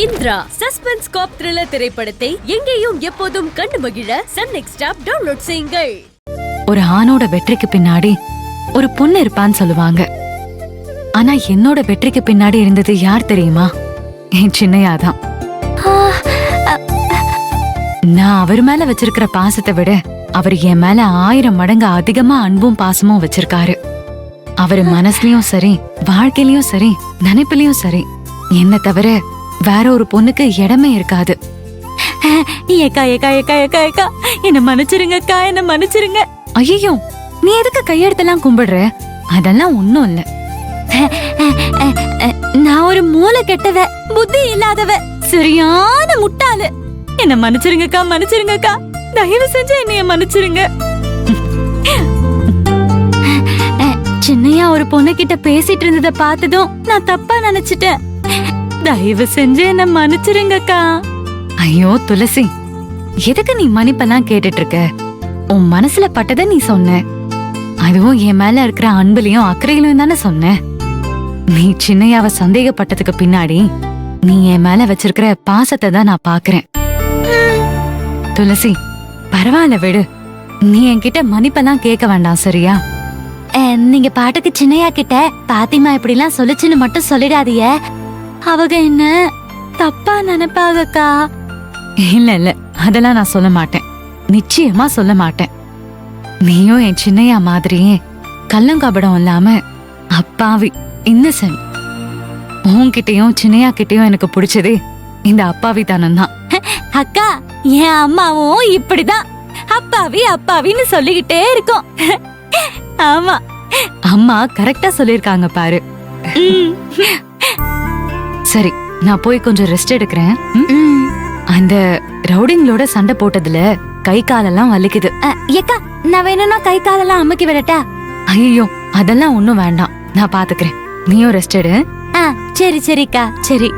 Indira suspense காப் thriller திரைப்படத்தை எங்கேயும் எப்போதும் கண்டு மகிழ சன் நெக்ஸ்ட் ஆப் டவுன்லோட் செய்யுங்கள். ஒரு ஆணோட வெற்றிக்கு பின்னாடி ஒரு பொண்ணு இருப்பான்னு சொல்லுவாங்க. ஆனா என்னோட வெற்றிக்கு பின்னாடி இருந்தது யார் தெரியுமா? என் சின்னையாதான். நான் அவர் மேல வச்சிருக்கிற பாசத்தை விட அவர் என் மேல 1000 மடங்கு அதிகமா அன்பும் பாசமும் வச்சிருக்காரு. அவரு மனசுலயும் சரி, வாழ்க்கையிலயும் சரி, நினைப்பிலையும் சரி, என்ன தவிர வேற ஒரு பொண்ணுக்கு இடமே இருக்காது. ஏக்கா ஏக்கா ஏக்கா ஏக்கா ஏக்கா என்ன மன்னிச்சிருங்கக்கா, என்ன மன்னிச்சிருங்க. ஐயோ, நீ எதுக்கு கையெடுத்தெல்லாம் கும்பிடுற? அதெல்லாம் ஒண்ணும் இல்ல. நான் ஒரு மூளை கெட்டவ, புத்தி இல்லாதவ, சரியான முட்டாளு. என்ன மன்னிச்சிருங்கக்கா, மன்னிச்சிருங்கக்கா, தயவு செஞ்சு என்னைய மன்னிச்சிருங்க. சின்னையா ஒரு பொண்ணு கிட்ட பேசிட்டு இருந்தத பார்த்ததும் நான் தப்பா நினைச்சிட்டேன். தயவு செஞ்சு என்ன மன்னிச்சிருங்கக்கா. ஐயோ துளசி, எதுக்கு நீ மன்னிப்பெல்லாம் கேட்டுட்டு இருக்க? உன் மனசுல பட்டதை நீ சொன்ன. அதுவும் என் மேல இருக்கிற அன்புலயும் அக்கறையிலும் தானே சொன்ன. நீ சின்னையாவ சந்தேகப்பட்டதுக்கு பின்னாடி நீ என் மேல வச்சிருக்கிற பாசத்தை தான் நான் பாக்குறேன். துளசி, பரவாயில்ல விடு. நீ என்கிட்ட மன்னிப்பெல்லாம் கேட்க வேண்டாம், சரியா? நீங்க பாட்டுக்கு சின்னையா கிட்ட பாத்திமா இப்படி எல்லாம் சொல்லுச்சுன்னு மட்டும் சொல்லிடாதீங்க. அவங்க என்ன தப்பா நினைப்பாகக்கா. இல்ல இல்ல, அதெல்லாம் நான் சொல்ல மாட்டேன், நிச்சயமா சொல்ல மாட்டேன். நீயும் என் சின்னையா மாதிரியே கள்ளங்கபடம் இல்லாம அப்பாவி, இன்னசென்ட். உன்கிட்டயும் சின்னையா கிட்டயும் எனக்கு பிடிச்சதே இந்த அப்பாவி தானம் தான். அக்கா, என் அம்மாவும் இப்படிதான் அப்பாவி அப்பாவின்னு சொல்லிக்கிட்டே இருக்கும். ஆமா, அம்மா கரெக்டா சொல்லிருக்காங்க பாரு. சரி, நான் போய் கொஞ்சம் ரெஸ்ட் எடுக்கிறேன். அந்த ரவுடிங்களோட சண்டை போட்டதுல கை காலெல்லாம் வலிக்குது. ஏக்கா, நான் வேணும்னா கை காலெல்லாம் அமுக்கி விடட்டா? ஐயோ, அதெல்லாம் ஒண்ணும் வேண்டாம், நான் பாத்துக்கிறேன். நீயும் ரெஸ்ட் எடு. சரி சரிக்கா, சரி.